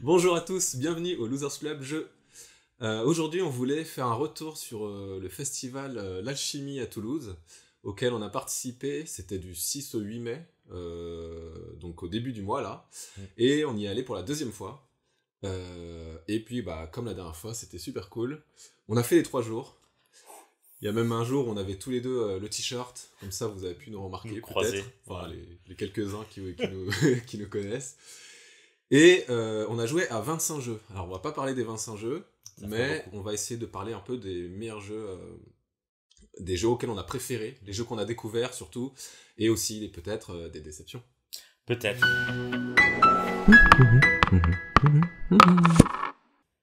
Bonjour à tous, bienvenue au Losers Club Jeu. Aujourd'hui, on voulait faire un retour sur le festival L'Alchimie à Toulouse, auquel on a participé. C'était du 6 au 8 mai, donc au début du mois là, et on y est allé pour la deuxième fois. Et puis, comme la dernière fois, c'était super cool. On a fait les 3 jours. Il y a même un jour où on avait tous les deux le t-shirt, comme ça vous avez pu nous remarquer Croisé. peut-être, enfin Ouais. les quelques-uns qui nous, qui nous connaissent. Et on a joué à 25 jeux. Alors on va pas parler des 25 jeux, Ça fait mais beaucoup. on va essayer de parler un peu des meilleurs jeux, des jeux auxquels on a préféré, les jeux qu'on a découverts surtout, et aussi peut-être des déceptions. Peut-être.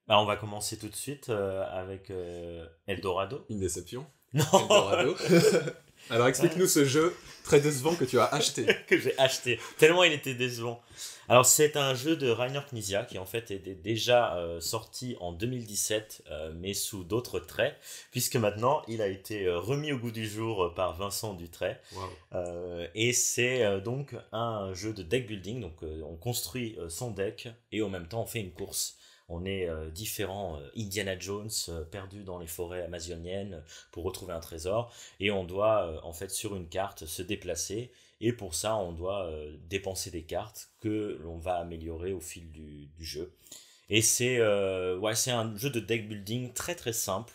On va commencer tout de suite avec Eldorado. Une déception. Non. Eldorado. Alors explique-nous ce jeu très décevant que tu as acheté. Que j'ai acheté. Tellement il était décevant. Alors c'est un jeu de Rainer Knizia qui en fait était déjà sorti en 2017 mais sous d'autres traits puisque maintenant il a été remis au goût du jour par Vincent Dutray. Wow. Et c'est donc un jeu de deck building, donc on construit son deck et en même temps on fait une course. On est différents Indiana Jones perdus dans les forêts amazoniennes pour retrouver un trésor et on doit en fait sur une carte se déplacer et pour ça on doit dépenser des cartes que l'on va améliorer au fil du jeu. Et c'est un jeu de deck building très très simple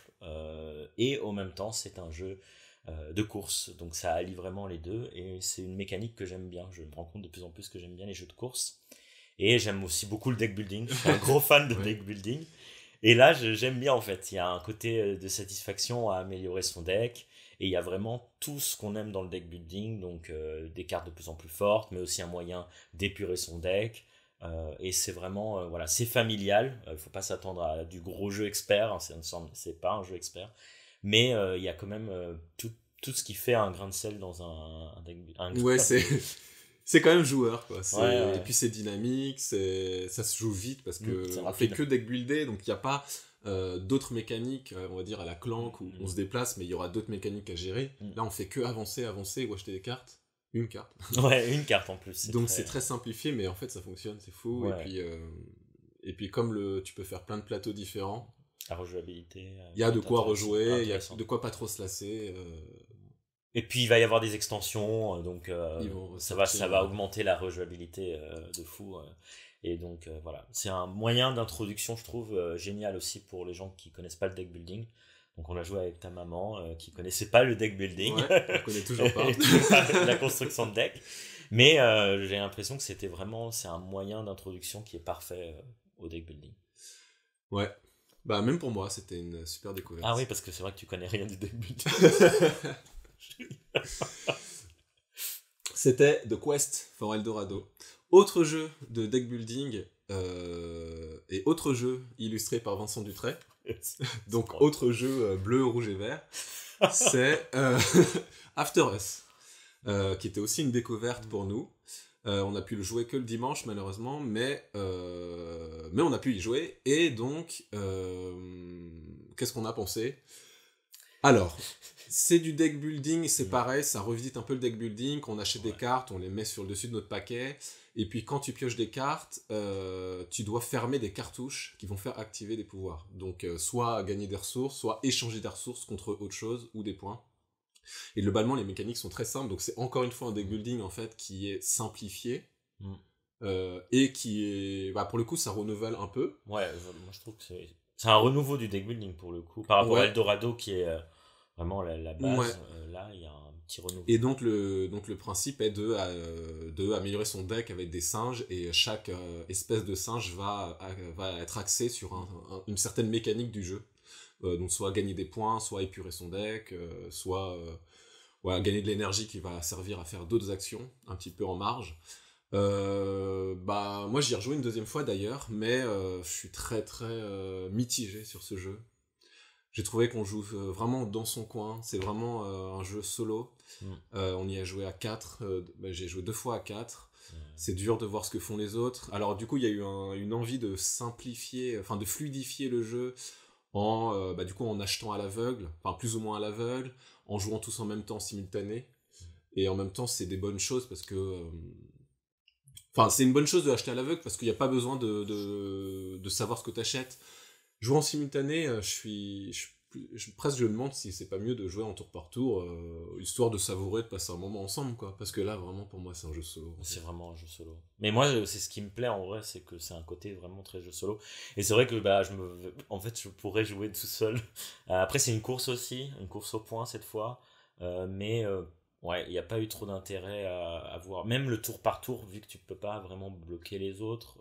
et en même temps c'est un jeu de course, donc ça allie vraiment les deux et c'est une mécanique que j'aime bien. Je me rends compte de plus en plus que j'aime bien les jeux de course et j'aime aussi beaucoup le deck building. Je suis un gros fan de Ouais. deck building et là j'aime bien en fait. Il y a un côté de satisfaction à améliorer son deck et il y a vraiment tout ce qu'on aime dans le deck building, donc des cartes de plus en plus fortes, mais aussi un moyen d'épurer son deck. Et c'est vraiment voilà, c'est familial. Faut pas s'attendre à du gros jeu expert, hein, c'est pas un jeu expert, mais il y a quand même tout ce qui fait un grain de sel dans un Ouais, grain de... c'est quand même joueur, quoi. Ouais, Et ouais. puis c'est dynamique, ça se joue vite parce C'est que on fait rapide. que deck builder, donc il n'y a pas d'autres mécaniques, on va dire à la Clank où on se déplace, mais il y aura d'autres mécaniques à gérer. Mm. Là, on fait que avancer, avancer ou acheter des cartes. Une carte. Ouais, une carte en plus, c'est Donc c'est très... très simplifié, mais en fait ça fonctionne, c'est fou. Ouais, Et puis comme tu peux faire plein de plateaux différents, la rejouabilité il y a peut de être quoi rejouer, il y a intéressante. de quoi pas trop se lasser. Et puis il va y avoir des extensions, donc Ils vont ça ressortir. va augmenter la rejouabilité de fou. Et donc voilà, c'est un moyen d'introduction, je trouve, génial aussi pour les gens qui connaissent pas le deck building. Donc on a joué avec ta maman qui connaissait pas le deck building, Ouais, on connaît toujours pas. et la construction de deck. Mais j'ai l'impression que c'est un moyen d'introduction qui est parfait au deck building. Ouais. Bah même pour moi, c'était une super Ah oui, découverte. parce que c'est vrai que tu connais rien du deck building. C'était The Quest for Eldorado. Autre jeu de deck building et autre jeu illustré par Vincent Dutray. Donc autre jeu bleu, rouge et vert. C'est After Us, qui était aussi une découverte pour nous. On a pu le jouer que le dimanche malheureusement, mais on a pu y jouer. Et donc, qu'est-ce qu'on a pensé? Alors, c'est du deck building, c'est pareil, ça revisite un peu le deck building, on achète des Ouais. cartes, on les met sur le dessus de notre paquet, et puis quand tu pioches des cartes, tu dois fermer des cartouches qui vont faire activer des pouvoirs. Donc soit gagner des ressources, soit échanger des ressources contre autre chose, ou des points. Et globalement, les mécaniques sont très simples, donc c'est encore une fois un deck building en fait qui est simplifié, Mm. et qui est... Bah, pour le coup, ça renouvelle un peu. Ouais, moi je trouve que c'est un renouveau du deck building pour le coup. Par rapport à Ouais, Eldorado qui est vraiment la ouais. base, là il y a un petit renouveau. Et donc le principe est de améliorer son deck avec des singes, et chaque espèce de singe va être axé sur une certaine mécanique du jeu. Donc soit gagner des points, soit épurer son deck, soit voilà, gagner de l'énergie qui va servir à faire d'autres actions, un petit peu en marge. Moi j'y ai rejoué une deuxième fois d'ailleurs, mais je suis très très mitigé sur ce jeu. J'ai trouvé qu'on joue vraiment dans son coin, c'est vraiment un jeu solo. Mm. On y a joué à 4, j'ai joué 2 fois à 4. Ouais. C'est dur de voir ce que font les autres. Alors du coup, il y a eu une envie de simplifier, enfin de fluidifier le jeu en achetant à l'aveugle, enfin plus ou moins à l'aveugle, en jouant tous en même temps simultané. Et en même temps, c'est des bonnes choses parce que Enfin, c'est une bonne chose de acheter à l'aveugle parce qu'il n'y a pas besoin de savoir ce que tu achètes. Jouer en simultané, presque je me demande si c'est pas mieux de jouer en tour par tour, histoire de savourer, de passer un moment ensemble, quoi. Parce que là, vraiment, pour moi, c'est un jeu solo. C'est vraiment un jeu solo. Mais moi, c'est ce qui me plaît en vrai, c'est que c'est un côté vraiment très jeu solo. Et c'est vrai que en fait, je pourrais jouer tout seul. Après, c'est une course aussi, une course au point cette fois. Mais ouais, il n'y a pas eu trop d'intérêt à voir. Même le tour par tour, vu que tu peux pas vraiment bloquer les autres.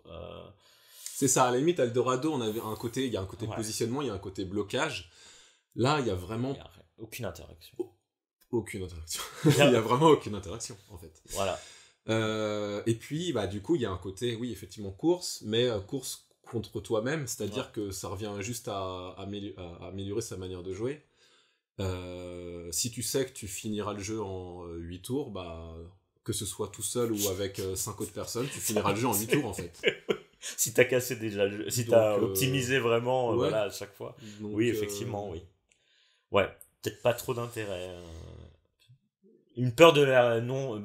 C'est ça, à la limite, Eldorado, il y a un côté Ouais. positionnement, il y a un côté blocage. Là, il y a Il vraiment n'y a aucune interaction. aucune interaction. Il y a vraiment aucune interaction, en fait. Voilà. Et puis, bah, du coup, il y a un côté, oui, effectivement, course, mais course contre toi-même, c'est-à-dire Ouais. que ça revient juste à améliorer sa manière de jouer. Si tu sais que tu finiras le jeu en 8 tours, bah, que ce soit tout seul ou avec 5 autres personnes, tu finiras le jeu en 8 tours, en fait. Si t'as cassé déjà le jeu, si Donc, t'as optimisé vraiment, ouais. voilà, à chaque fois. Donc, Oui, effectivement, oui. Ouais, peut-être pas trop d'intérêt. Une peur de la non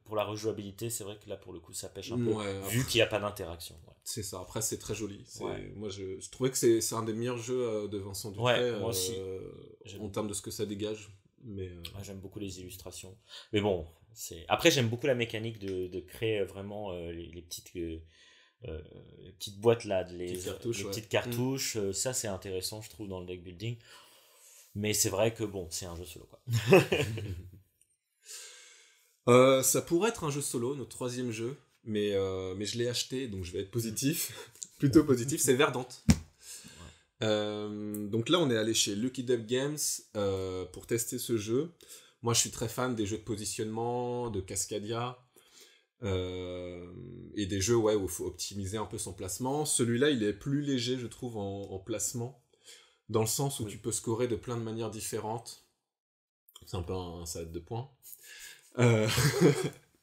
pour la rejouabilité, c'est vrai que là pour le coup ça pêche un peu, ouais, vu qu'il n'y a pas d'interaction. Ouais. c'est ça. Après, c'est très joli. Ouais. Moi, je trouvais que c'est un des meilleurs jeux de Vincent Ouais, Dutray moi aussi. en termes de ce que ça dégage. Mais Ouais, j'aime beaucoup les illustrations. Mais bon, après j'aime beaucoup la mécanique de créer vraiment les petites boîtes là, cartouches, les ouais. petites cartouches. Ça c'est intéressant je trouve dans le deck building. Mais c'est vrai que bon, c'est un jeu solo quoi. Ça pourrait être un jeu solo, notre troisième jeu, mais je l'ai acheté, donc je vais être positif, plutôt positif, c'est Verdante. Donc là, on est allé chez Lucky Duck Games pour tester ce jeu. Moi, je suis très fan des jeux de positionnement, de Cascadia, et des jeux où il faut optimiser un peu son placement. Celui-là, il est plus léger, je trouve, en placement, dans le sens où tu peux scorer de plein de manières différentes. C'est un peu un salade de points.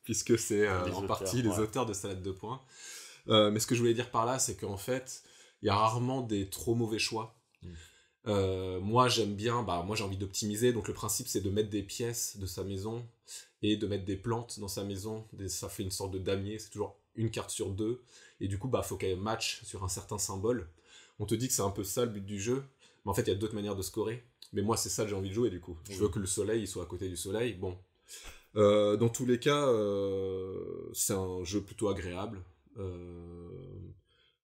Puisque c'est en partie les auteurs de Salade de points. Mais ce que je voulais dire par là, c'est qu'en fait, il y a rarement des trop mauvais choix. Moi, j'aime bien, moi j'ai envie d'optimiser, donc le principe c'est de mettre des pièces de sa maison et de mettre des plantes dans sa maison. Ça fait une sorte de damier, c'est toujours une carte sur deux, et du coup, faut qu'elle match sur un certain symbole. On te dit que c'est un peu ça le but du jeu, mais en fait, il y a d'autres manières de scorer. Mais moi, c'est ça que j'ai envie de jouer du coup. Je veux que le soleil il soit à côté du soleil. Bon. Dans tous les cas, c'est un jeu plutôt agréable.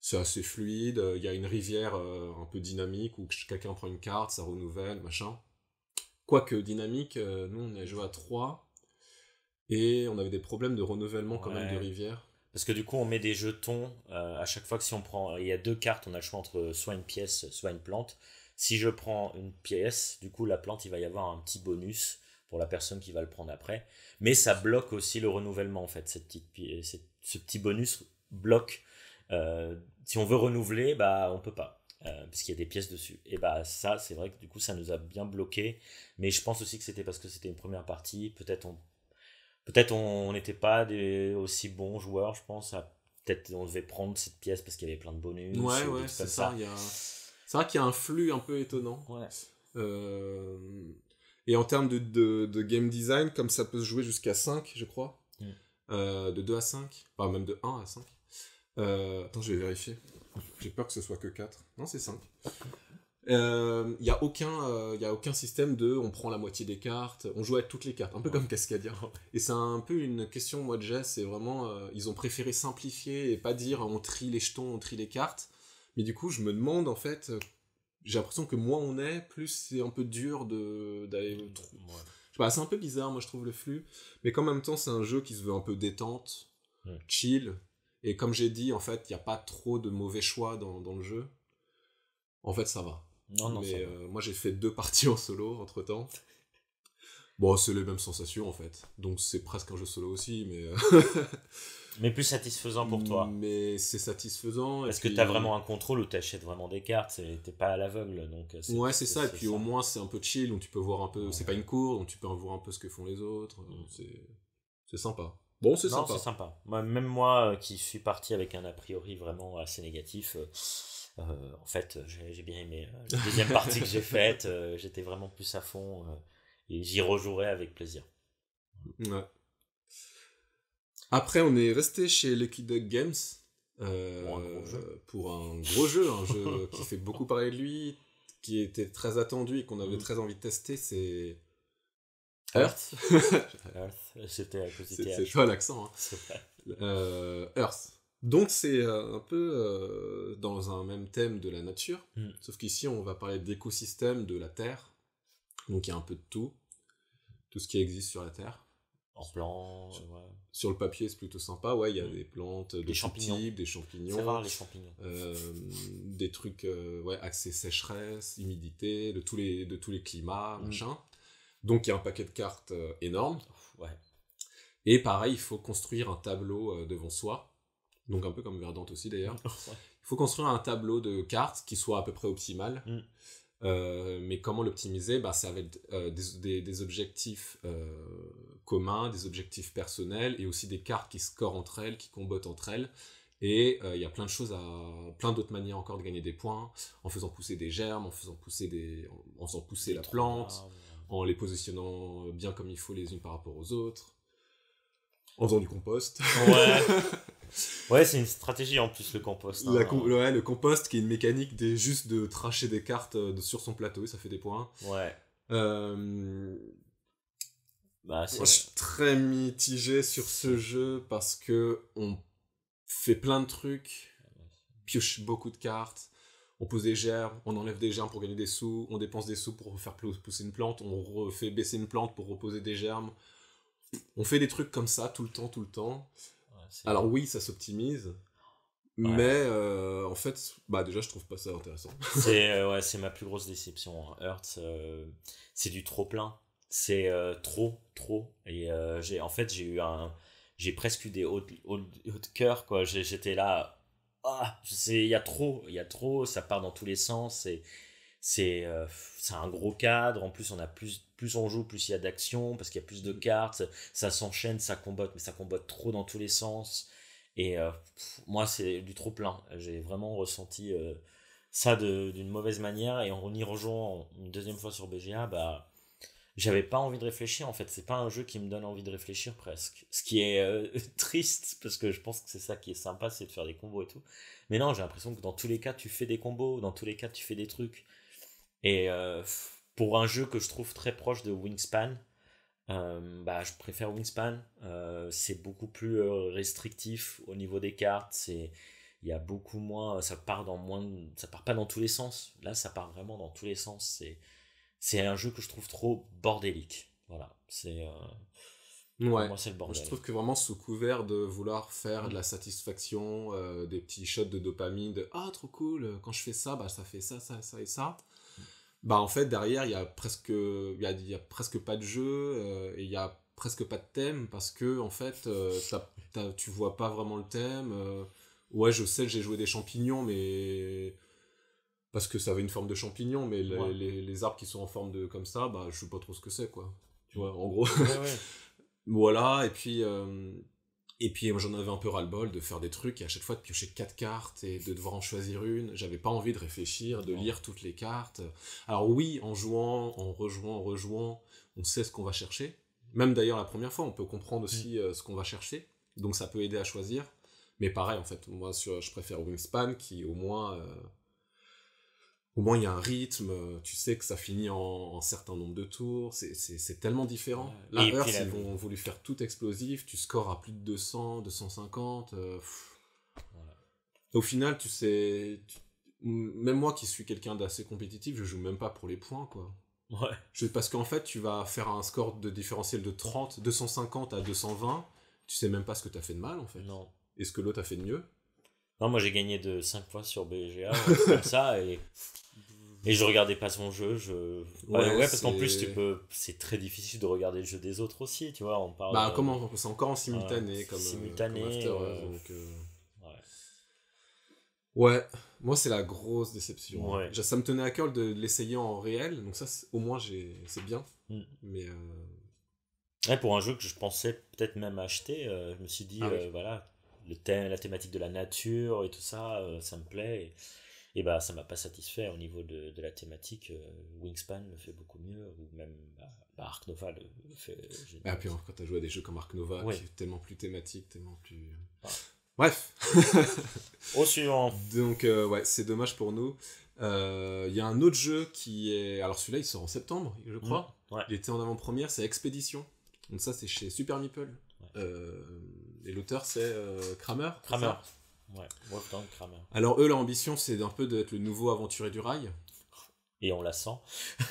C'est assez fluide. Il y a une rivière un peu dynamique où quelqu'un prend une carte, ça renouvelle, machin. Quoique dynamique, nous on a joué à 3 et on avait des problèmes de renouvellement quand même de rivière. Parce que du coup, on met des jetons à chaque fois que si on prend. Il y a deux cartes, on a le choix entre soit une pièce, soit une plante. Si je prends une pièce, du coup, la plante, il va y avoir un petit bonus pour la personne qui va le prendre après. Mais ça bloque aussi le renouvellement, en fait. Ce petit bonus bloque. Si on veut renouveler, on peut pas. Parce qu'il y a des pièces dessus. Et ça, c'est vrai que du coup, ça nous a bien bloqué. Mais je pense aussi que c'était parce que c'était une première partie. Peut-être on n'était pas aussi bons joueurs, je pense. Peut-être on devait prendre cette pièce parce qu'il y avait plein de bonus. Ouais, c'est ça. C'est vrai qu'il y a un flux un peu étonnant. Ouais. Et en termes de game design, comme ça peut se jouer jusqu'à 5, je crois. De 2 à 5. Enfin, même de 1 à 5. Attends, je vais vérifier. J'ai peur que ce soit que 4. Non, c'est 5. Il n'y a aucun système de on prend la moitié des cartes, on joue avec toutes les cartes, un peu comme Cascadia. Et c'est un peu une question, moi, de geste, c'est vraiment, ils ont préféré simplifier et pas dire on trie les jetons, on trie les cartes. Mais du coup, je me demande, en fait, j'ai l'impression que moins on est, plus c'est un peu dur d'aller trop. C'est un peu bizarre, moi, je trouve, le flux. Mais qu'en même temps, c'est un jeu qui se veut un peu détente, chill. Et comme j'ai dit, en fait, il n'y a pas trop de mauvais choix dans le jeu. En fait, ça va. Non, mais moi j'ai fait 2 parties en solo entre temps. Bon, c'est les mêmes sensations en fait. Donc c'est presque un jeu solo aussi, mais. Mais plus satisfaisant pour toi. Mais c'est satisfaisant. Parce que t'as vraiment un contrôle où t'achètes vraiment des cartes, t'es pas à l'aveugle. Donc ouais, c'est ça. Et puis au moins c'est un peu chill, donc tu peux voir un peu. Ouais. C'est pas une cour, donc tu peux voir un peu ce que font les autres. C'est sympa. Bon, c'est sympa. Non, c'est sympa. Même moi qui suis parti avec un a priori vraiment assez négatif. En fait, j'ai bien aimé la deuxième partie que j'ai faite. J'étais vraiment plus à fond et j'y rejouerai avec plaisir. Ouais. Après, on est resté chez Lucky Duck Games Pour un gros jeu. pour un gros jeu, un jeu qui fait beaucoup parler de lui, qui était très attendu et qu'on avait très envie de tester, c'est Earth. Earth, c'était à cause du C'est TH. toi l'accent, hein. C'est vrai. Earth. Donc c'est un peu dans un même thème de la nature, sauf qu'ici on va parler d'écosystème de la Terre, donc il y a un peu de tout ce qui existe sur la Terre. En plan, ouais. Sur le papier c'est plutôt sympa, ouais, il y a des plantes, des champignons. Types, des champignons. C'est rare les champignons. Des trucs, ouais, accès sécheresse, humidité, de tous les climats, machin. Donc il y a un paquet de cartes énorme. Ouais. Et pareil, il faut construire un tableau devant soi. Donc un peu comme Verdant aussi d'ailleurs. Ouais. Il faut construire un tableau de cartes qui soit à peu près optimal. Mais comment l'optimiser, bah, c'est avec des objectifs communs, des objectifs personnels et aussi des cartes qui scorent entre elles, qui combattent entre elles. Et il y a plein de choses, plein d'autres manières encore de gagner des points, en faisant pousser des germes, en faisant pousser la plante, en les positionnant bien comme il faut les unes par rapport aux autres, en faisant du compost. Ouais. Ouais, c'est une stratégie en plus le compost. Hein. Ouais, le compost qui est une mécanique juste de tracher des cartes sur son plateau, et ça fait des points. Ouais. Moi, je suis très mitigé sur ce jeu parce que on fait plein de trucs, pioche beaucoup de cartes, on pose des germes, on enlève des germes pour gagner des sous, on dépense des sous pour faire pousser une plante, on refait baisser une plante pour reposer des germes. On fait des trucs comme ça tout le temps. Alors oui, ça s'optimise, mais en fait, bah déjà je trouve pas ça intéressant. C'est ma plus grosse déception. Earth, c'est du trop plein. C'est trop. Et j'ai presque eu des hauts de cœur, quoi. J'étais là, il y a trop, ça part dans tous les sens. C'est un gros cadre. En plus, on a plus on joue, plus il y a d'action parce qu'il y a plus de cartes. Ça s'enchaîne, ça combatte, mais ça combatte trop dans tous les sens. Et moi, c'est du trop plein. J'ai vraiment ressenti ça d'une mauvaise manière. Et en y rejoignant une deuxième fois sur BGA, bah, j'avais pas envie de réfléchir. En fait, c'est pas un jeu qui me donne envie de réfléchir presque. Ce qui est triste parce que je pense que c'est ça qui est sympa, c'est de faire des combos et tout. Mais non, j'ai l'impression que dans tous les cas, tu fais des combos, dans tous les cas, tu fais des trucs. Et pour un jeu que je trouve très proche de Wingspan, bah, je préfère Wingspan. C'est beaucoup plus restrictif au niveau des cartes. Il y a beaucoup moins. Ça part pas dans tous les sens. Là, ça part vraiment dans tous les sens. C'est un jeu que je trouve trop bordélique. Voilà. Pour moi, c'est le bordel. Je trouve que vraiment sous couvert de vouloir faire de la satisfaction, des petits shots de dopamine, trop cool, quand je fais ça, bah ça fait ça et ça. Bah en fait derrière il y a presque pas de jeu et il y a presque pas de thème parce que en fait tu vois pas vraiment le thème. Ouais, je sais que j'ai joué des champignons, mais parce que ça avait une forme de champignon, mais les arbres qui sont en forme de comme ça, bah je sais pas trop ce que c'est, quoi, tu vois, en gros. Ouais. Voilà, et puis j'en avais un peu ras-le-bol de faire des trucs et à chaque fois de piocher 4 cartes et de devoir en choisir une. J'avais pas envie de réfléchir, de lire toutes les cartes. Alors oui, en jouant, en rejouant, on sait ce qu'on va chercher. Même d'ailleurs la première fois, on peut comprendre aussi ce qu'on va chercher. Donc ça peut aider à choisir. Mais pareil, en fait, moi je préfère Wingspan qui au moins il y a un rythme, tu sais que ça finit en un certain nombre de tours, c'est tellement différent. Là, Earth, ils vont voulu faire tout explosif, tu scores à plus de 200, 250. Voilà. Au final, tu sais, même moi qui suis quelqu'un d'assez compétitif, je joue même pas pour les points, quoi. Ouais. Parce qu'en fait, tu vas faire un score de différentiel de 30, 250 à 220, tu sais même pas ce que t'as fait de mal, en fait. Non. Et ce que l'autre a fait de mieux. Non, moi j'ai gagné de 5 fois sur BGA, comme ça, et je regardais pas son jeu. Ouais, parce qu'en plus c'est très difficile de regarder le jeu des autres aussi, tu vois. On parle. Bah c'est encore en simultané, comme After, donc. Ouais, moi c'est la grosse déception. Ouais. Ça me tenait à cœur de l'essayer en réel, donc ça au moins c'est bien. Mais ouais, pour un jeu que je pensais peut-être même acheter, je me suis dit voilà, la thématique de la nature et tout ça, ça me plaît. Et bah ça m'a pas satisfait au niveau de la thématique. Wingspan le fait beaucoup mieux, ou même Ark Nova le fait Ah, génial. puis quand t'as joué à des jeux comme Ark Nova, Oui. qui est tellement plus thématique, tellement plus... Ah. Bref. Au suivant. Donc, ouais, c'est dommage pour nous. Il y a un autre jeu qui est... Alors celui-là, il sort en septembre, je crois. Ouais. Il était en avant-première, c'est Expedition. Donc ça, c'est chez Super Meeple. Ouais. Et l'auteur, c'est Kramer. Kramer. Ouais, Wolfgang Kramer. Alors eux, leur ambition, c'est un peu d'être le nouveau aventurier du rail. Et on la sent.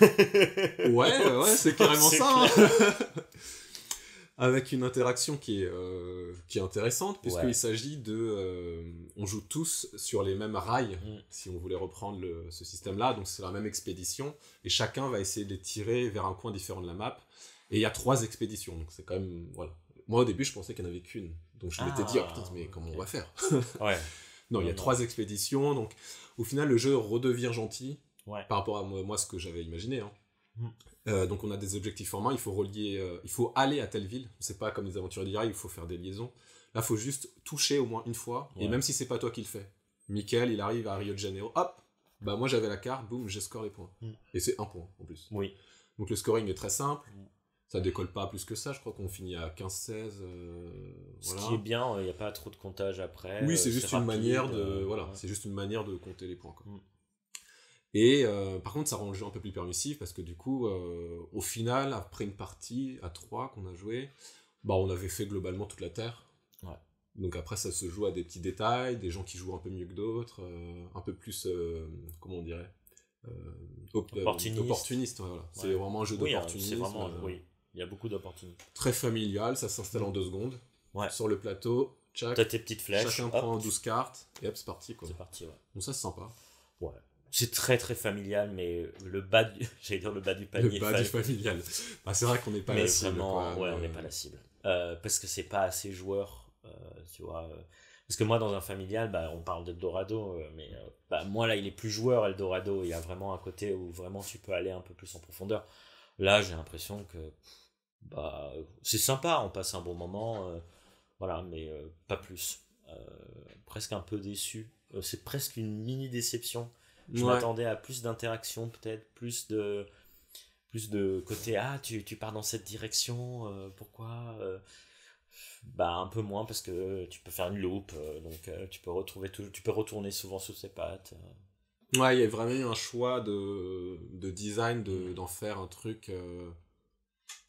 Ouais, c'est carrément C'est ça. Hein. Avec une interaction qui est intéressante, puisqu'il s'agit de... on joue tous sur les mêmes rails, si on voulait reprendre ce système-là. Donc c'est la même expédition, et chacun va essayer de les tirer vers un coin différent de la map. Et il y a 3 expéditions, donc c'est quand même... Voilà. Moi, au début, je pensais qu'il n'y en avait qu'une. Donc je m'étais dit, oh putain, mais comment on va faire? Ouais. Non, il y a 3 expéditions, donc au final, le jeu redevient gentil, par rapport à moi ce que j'avais imaginé. Hein. Donc on a des objectifs en main, il faut relier, il faut aller à telle ville, c'est pas comme les aventures d'Iraï, il faut faire des liaisons. Là, il faut juste toucher au moins une fois, et même si c'est pas toi qui le fais. Michael, il arrive à Rio de Janeiro, hop, bah moi j'avais la carte, boum, j'ai score les points. Et c'est 1 point en plus. Oui. Donc le scoring est très simple, ça décolle pas plus que ça, je crois qu'on finit à 15-16. Ce qui est bien, il n'y a pas trop de comptage après. Oui, c'est juste une manière de, c'est juste une manière de compter les points, quoi. Et par contre, ça rend le jeu un peu plus permissif parce que du coup, au final, après une partie à 3 qu'on a joué, bah, on avait fait globalement toute la Terre. Ouais. Donc après, ça se joue à des petits détails, des gens qui jouent un peu mieux que d'autres, un peu plus, comment on dirait, opportuniste. Voilà. Ouais. C'est vraiment un jeu d'opportunisme. C'est vraiment, oui, il y a beaucoup d'opportunités. Très familial, ça s'installe en 2 secondes. Ouais. Sur le plateau, t'as tes petites flèches. Chacun prend 12 cartes, et hop, c'est parti, quoi. C'est parti, ouais. Donc ça, c'est sympa. Ouais. C'est très très familial, mais le bas du, j'allais dire le bas du panier. Le bas du familial. Bah, c'est vrai qu'on n'est pas la cible. Vraiment, quoi, on n'est pas la cible. Parce que c'est pas assez joueur, tu vois. Parce que moi, dans un familial, bah, on parle d'Eldorado, mais bah, moi là, il est plus joueur, Eldorado. Il y a vraiment un côté où vraiment tu peux aller un peu plus en profondeur. Là, j'ai l'impression que bah, c'est sympa, on passe un bon moment, voilà, mais pas plus. Presque un peu déçu. C'est presque une mini déception. Je m'attendais à plus d'interaction, peut-être, plus de côté, tu pars dans cette direction, pourquoi bah, un peu moins, parce que tu peux faire une loupe, donc tu peux retourner souvent sous ses pattes. Ouais, il y a vraiment eu un choix de design, d'en faire un truc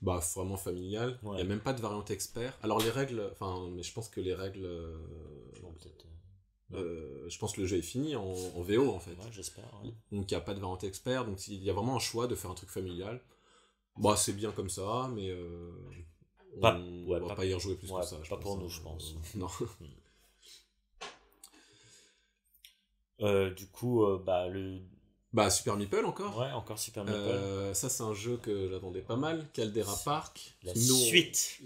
bah, vraiment familial. Il n'y a même pas de variante expert. Alors les règles, mais je pense que les règles... Non, peut-être... je pense que le jeu est fini en VO en fait. Ouais, j'espère. Ouais. Donc il n'y a pas de variante expert, donc il y a vraiment un choix de faire un truc familial. Bah c'est bien comme ça, mais on va pas y rejouer plus que ça. Pas pour nous, je pense. Non. Du coup, Bah Super Meeple encore. Ouais, encore Super Meeple. Ça c'est un jeu que j'attendais pas mal. Caldera Park. La suite.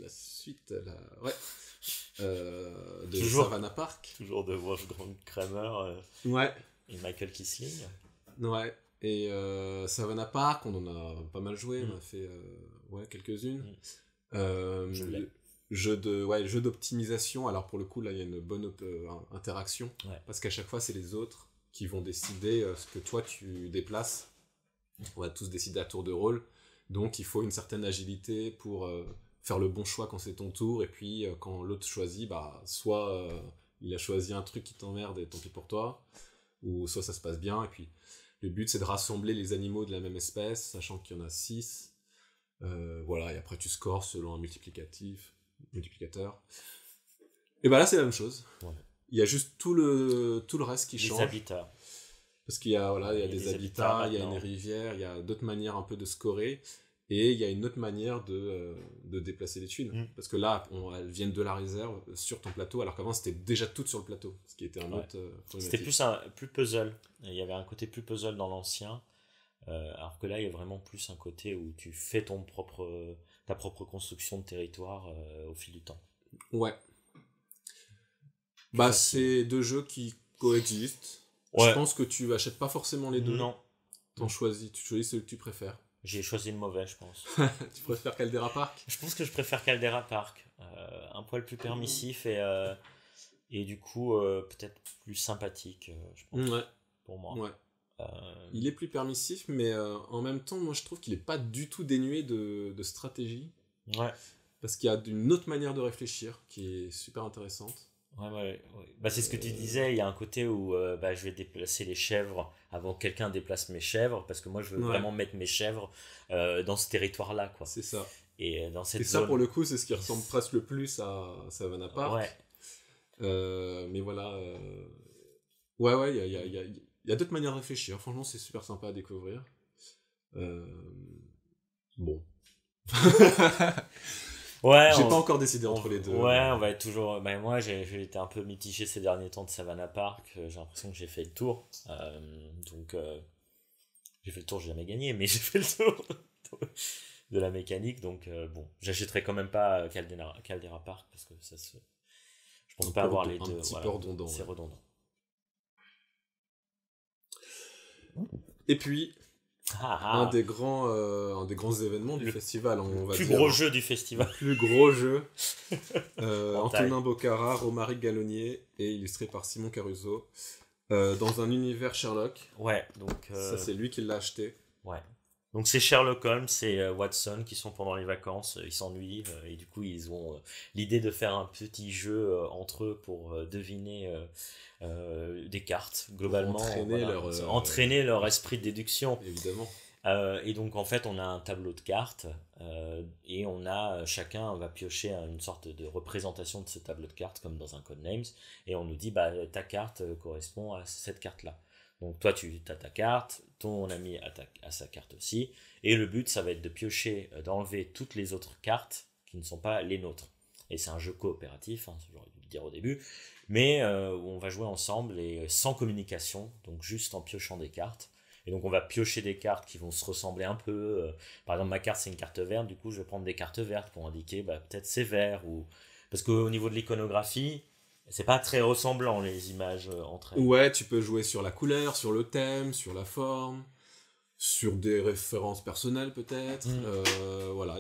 Ouais. De toujours, Savannah Park. Toujours de Wolfgang Kramer ouais. et Michael Kisling. Ouais. Et Savannah Park, on en a pas mal joué, on a fait quelques-unes. Jeu d'optimisation. Alors pour le coup, là, il y a une bonne interaction. Parce qu'à chaque fois, c'est les autres qui vont décider ce que toi, tu déplaces. On va tous décider à tour de rôle. Donc il faut une certaine agilité pour... faire le bon choix quand c'est ton tour, et puis quand l'autre choisit, bah, soit il a choisi un truc qui t'emmerde et tant pis pour toi, ou soit ça se passe bien, et puis le but c'est de rassembler les animaux de la même espèce, sachant qu'il y en a 6, voilà, et après tu scores selon un multiplicateur. Et bah là c'est la même chose, il y a juste tout le reste qui change. Les habitats. Parce qu'il y a, il y a des habitats, il y a une rivière, il y a d'autres manières un peu de scorer. Et il y a une autre manière de déplacer les thunes. Parce que là, elles viennent de la réserve sur ton plateau, alors qu'avant, c'était déjà toutes sur le plateau. Ce qui était un autre problématique. C'était plus puzzle. Il y avait un côté plus puzzle dans l'ancien. Alors que là, il y a vraiment plus un côté où tu fais ta propre construction de territoire au fil du temps. Ouais. Bah, c'est 2 jeux qui coexistent. Ouais. Je pense que tu achètes pas forcément les 2. Non. Tu choisis celui que tu préfères. J'ai choisi le mauvais, je pense. Tu préfères Caldera Park ? Je pense que je préfère Caldera Park. Un poil plus permissif et du coup peut-être plus sympathique, je pense. Ouais. pour moi. Ouais. Euh, Il est plus permissif, mais en même temps, moi je trouve qu'il est pas du tout dénué de stratégie. ouais. Parce qu'il y a une autre manière de réfléchir qui est super intéressante. Ouais. Bah, c'est ce que tu disais, il y a un côté où bah, je vais déplacer les chèvres avant que quelqu'un déplace mes chèvres, parce que moi je veux Ouais, vraiment mettre mes chèvres dans ce territoire-là, quoi. c'est ça. Dans Et cette ça, pour zone. le coup, c'est ce qui ressemble presque le plus à Savannah Ouais, Park. Mais voilà. Ouais, il y a d'autres manières de réfléchir. Franchement, c'est super sympa à découvrir. Euh, Bon. ouais, J'ai pas encore décidé entre les deux. ouais, on va être toujours. Bah, moi, j'ai été un peu mitigé ces derniers temps de Savannah Park. J'ai l'impression que j'ai fait le tour. Donc, j'ai fait le tour, j'ai jamais gagné, mais j'ai fait le tour de la mécanique. Donc, bon, j'achèterai quand même pas Caldera Park parce que je pense pas avoir les Un deux. petit Voilà, peu redondant. c'est Ouais. redondant. Et puis, Ah, ah, un des grands événements du le festival, on va plus dire. gros Hein. jeu du Le festival plus gros jeu. en taille. Antonin Bocara, Romaric Gallonier et illustré par Simon Caruso. Dans un univers Sherlock. Ouais, donc. Ça, c'est lui qui l'a acheté. Ouais. Donc c'est Sherlock Holmes et Watson qui sont pendant les vacances, ils s'ennuient et du coup ils ont l'idée de faire un petit jeu entre eux pour deviner des cartes. Pour Globalement, entraîner voilà, leur. entraîner leur esprit de déduction. Évidemment. Et donc en fait on a un tableau de cartes et on a chacun va piocher une sorte de représentation de ce tableau de cartes comme dans un Codenames et on nous dit bah ta carte correspond à cette carte là. Donc toi tu as ta carte, ton ami a sa carte aussi et le but ça va être de piocher, d'enlever toutes les autres cartes qui ne sont pas les nôtres. Et c'est un jeu coopératif, hein, j'aurais dû le dire au début, mais où on va jouer ensemble et sans communication, donc juste en piochant des cartes. Et donc on va piocher des cartes qui vont se ressembler un peu. Par exemple ma carte c'est une carte verte, du coup je vais prendre des cartes vertes pour indiquer bah, peut-être c'est vert. Parce qu'au niveau de l'iconographie, c'est pas très ressemblant les images entre elles. Ouais, tu peux jouer sur la couleur, sur le thème, sur la forme, sur des références personnelles peut-être. Mm. Voilà,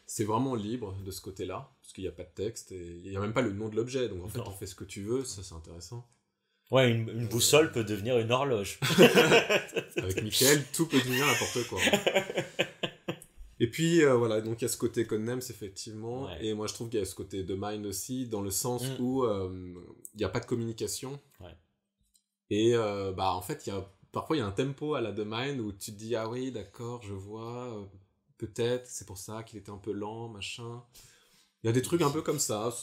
c'est vraiment libre de ce côté-là, parce qu'il n'y a pas de texte et il n'y a même pas le nom de l'objet. Donc en fait, Non. on fait ce que tu veux, ça c'est intéressant. Ouais, une boussole peut devenir une horloge. Avec Mickaël, tout peut devenir n'importe quoi. Et puis voilà, donc il y a ce côté Codenames effectivement, Ouais. et moi je trouve qu'il y a ce côté de Mind aussi, dans le sens Mm. où il n'y a pas de communication. Ouais. Et bah en fait, parfois il y a un tempo à la The Mind où tu te dis ah oui d'accord, je vois, peut-être c'est pour ça qu'il était un peu lent, machin. Il y a des trucs un peu comme ça.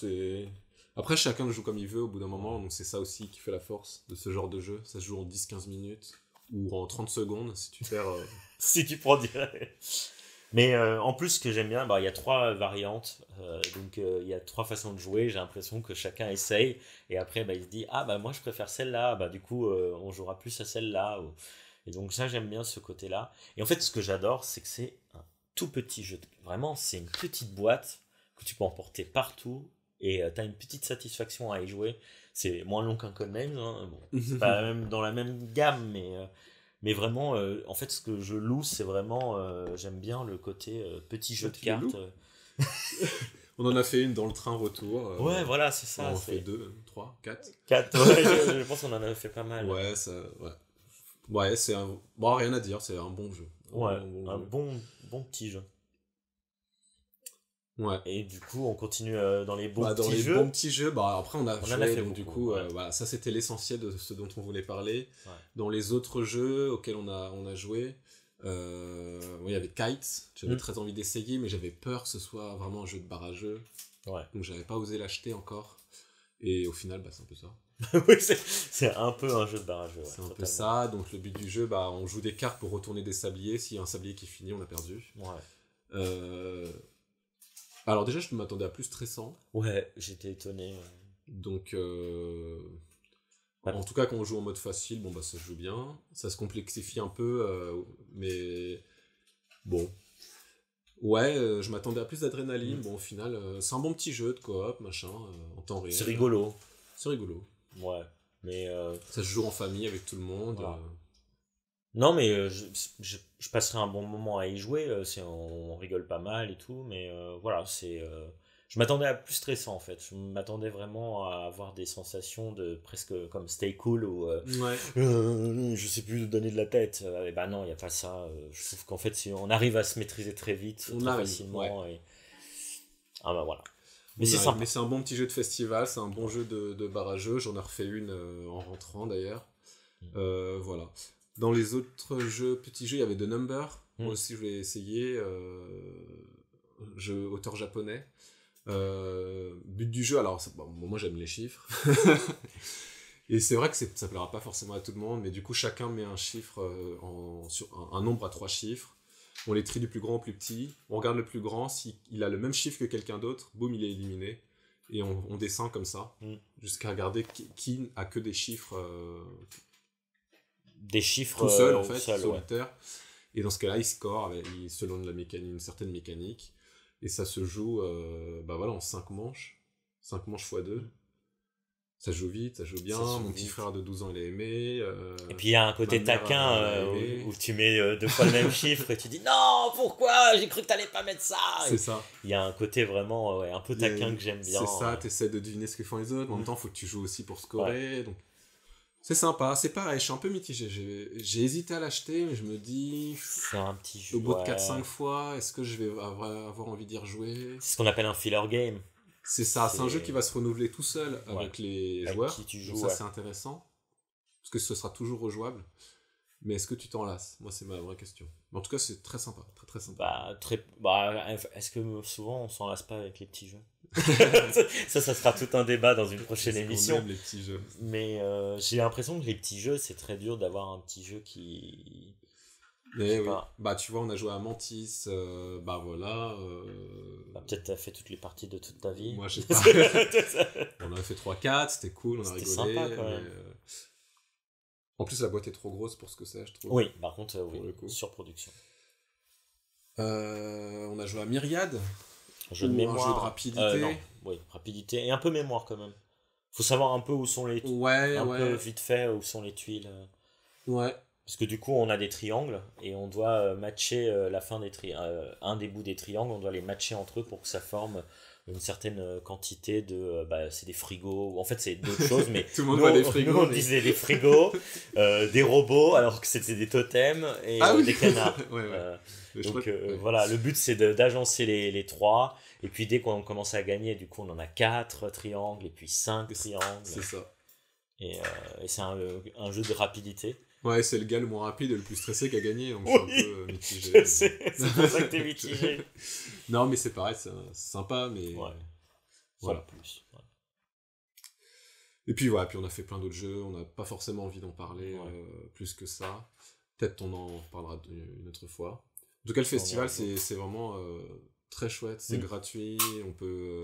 Après chacun joue comme il veut au bout d'un moment, donc c'est ça aussi qui fait la force de ce genre de jeu. Ça se joue en 10-15 minutes ou en 30 secondes si tu perds. Si tu prends direct. Mais en plus, ce que j'aime bien, bah, il y a trois variantes. Donc, il y a trois façons de jouer. J'ai l'impression que chacun essaye. Et après, bah, il se dit ah, bah, moi, je préfère celle-là. Bah, du coup, on jouera plus à celle-là. Et donc, ça, j'aime bien ce côté-là. Et en fait, ce que j'adore, c'est que c'est un tout petit jeu. Vraiment, c'est une petite boîte que tu peux emporter partout. Et tu as une petite satisfaction à y jouer. C'est moins long qu'un Codenames. Hein. Bon, c'est pas même dans la même gamme, mais vraiment, en fait, ce que je loue, c'est vraiment, j'aime bien le côté petit jeu de Tu les cartes. loues On en a fait une dans le train retour. Ouais, voilà, c'est On ça. en C'est fait 2, 3, 4. 4. Ouais, je pense qu'on en a fait pas mal. Ouais, ça. Ouais, ouais c'est un. Bon, rien à dire, c'est un bon jeu. Ouais, Un bon un jeu. bon petit jeu. Ouais. Et du coup, on continue dans les bons Bah, dans petits les jeux. bons petits jeux, bah après on a On en joué, a fait donc beaucoup, du coup, ouais. voilà, ça c'était l'essentiel de ce dont on voulait parler. Ouais. Dans les autres jeux auxquels on a joué, il y avait Kites, j'avais très envie d'essayer, mais j'avais peur que ce soit vraiment un jeu de barrageux, Ouais. donc j'avais pas osé l'acheter encore. Et au final, bah, c'est un peu ça. Oui, c'est un peu un jeu de barrage. Ouais, C'est un peu totalement. ça, donc le but du jeu, bah, on joue des cartes pour retourner des sabliers. S'il y a un sablier qui finit, on a perdu. Ouais. Alors déjà, je m'attendais à plus stressant. Ouais, j'étais étonné. Donc, Ouais. en tout cas, quand on joue en mode facile, bon, bah, ça se joue bien. Ça se complexifie un peu, mais bon. Ouais, je m'attendais à plus d'adrénaline. Bon, au final, c'est un bon petit jeu de coop, machin, en temps réel. C'est rigolo. C'est rigolo. Ouais. Mais Ça se joue en famille avec tout le monde. Voilà. Non, mais je passerai un bon moment à y jouer. On rigole pas mal et tout, mais voilà, Je m'attendais à plus stressant en fait. Je m'attendais vraiment à avoir des sensations de presque comme Stay Cool ou je sais plus donner de la tête. Et bah non, il n'y a pas ça. Je trouve qu'en fait, on arrive à se maîtriser très vite, très facilement. Et... Ah bah voilà. Mais c'est sympa. Mais c'est un bon petit jeu de festival, c'est un bon jeu de barrageux. J'en ai refait une en rentrant d'ailleurs. Voilà. Dans les autres petits jeux, il y avait The Number. Moi aussi, je l'ai essayé. Jeu auteur japonais. But du jeu, alors moi j'aime les chiffres. Et c'est vrai que ça plaira pas forcément à tout le monde, mais du coup chacun met un chiffre sur un nombre à 3 chiffres. On les trie du plus grand au plus petit. On regarde le plus grand, s'il a le même chiffre que quelqu'un d'autre, boum, il est éliminé. Et on descend comme ça, jusqu'à regarder qui a que des chiffres. Des chiffres tout seul en fait, solitaire. Ouais. Et dans ce cas-là, il score selon une certaine mécanique. Et ça se joue en 5 manches. 5 manches x 2. Ça joue vite, ça joue bien. Mon petit frère de 12 ans, il a aimé. Et puis il y a un côté taquin où tu mets 2 fois le même chiffre et tu dis non, pourquoi? J'ai cru que t'allais pas mettre ça. C'est ça. Il y a un côté vraiment un peu taquin que j'aime bien. C'est ça, t'essaies de deviner ce que font les autres. En même temps, il faut que tu joues aussi pour scorer. Donc... C'est sympa, c'est pareil, je suis un peu mitigé. J'ai hésité à l'acheter, mais je me dis. C'est un petit jeu. Au bout de 4-5 fois, est-ce que je vais avoir envie d'y rejouer? C'est ce qu'on appelle un filler game. C'est ça, c'est un jeu qui va se renouveler tout seul avec les joueurs. Qui tu joues, donc ça, c'est intéressant. Parce que ce sera toujours rejouable. Mais est-ce que tu t'en lasses? Moi, c'est ma vraie question. Mais en tout cas, c'est très sympa. Très, très sympa. Est-ce que souvent, on s'en lasse pas avec les petits jeux? ça sera tout un débat dans une prochaine émission. On aime les petits jeux. Mais j'ai l'impression que les petits jeux, c'est très dur d'avoir un petit jeu qui... Mais oui. Tu vois, on a joué à Mantis, voilà. Peut-être t'as fait toutes les parties de toute ta vie. Moi, j'ai pas. On a fait 3-4, c'était cool, on a rigolé. C'était sympa quand même. En plus, la boîte est trop grosse pour ce que c'est, je trouve. Oui, par contre, surproduction. On a joué à Myriade. Jeu de mémoire. Un jeu de rapidité. Non. Oui, rapidité et un peu mémoire quand même. Faut savoir un peu où sont les peu vite fait où sont les tuiles. Ouais. Parce que du coup, on a des triangles et on doit matcher la fin des triangles. Un des bouts des triangles, on doit les matcher entre eux pour que ça forme une certaine quantité de... c'est des frigos. En fait, c'est d'autres choses, mais tout le monde voit des frigos. Nous, on disait des frigos, des robots, alors que c'était des totems et des canards. Voilà, le but, c'est d'agencer les 3. Et puis, dès qu'on commence à gagner, du coup, on en a 4 triangles et puis 5 triangles. C'est ça. Et c'est un jeu de rapidité. Ouais, c'est le gars le moins rapide et le plus stressé qui a gagné, donc je suis un peu mitigé. C'est pour ça que t'es mitigé. Non, mais c'est pareil, c'est sympa, mais... Ouais. Voilà. Plus. Ouais. Et puis puis on a fait plein d'autres jeux, on n'a pas forcément envie d'en parler plus que ça. Peut-être on en reparlera une autre fois. En tout cas, le festival, c'est vraiment très chouette, c'est gratuit, on peut...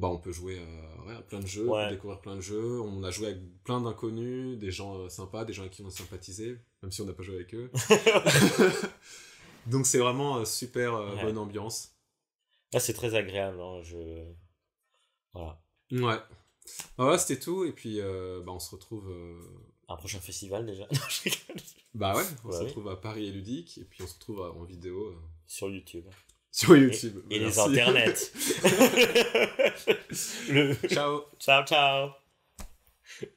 on peut jouer à plein de jeux, découvrir plein de jeux. On a joué avec plein d'inconnus, des gens sympas, des gens avec qui on a sympathisé, même si on n'a pas joué avec eux. Donc c'est vraiment super bonne ambiance. Là, c'est très agréable. Hein, Voilà. Ouais. Voilà, c'était tout. Et puis on se retrouve... Un prochain festival déjà. On se retrouve à Paris et Ludique. Et puis on se retrouve en vidéo. Sur YouTube. Sur YouTube. Et les internets. Ciao. Ciao, ciao. Je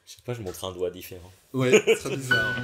sais pas, je montre un doigt différent. Ouais, très bizarre.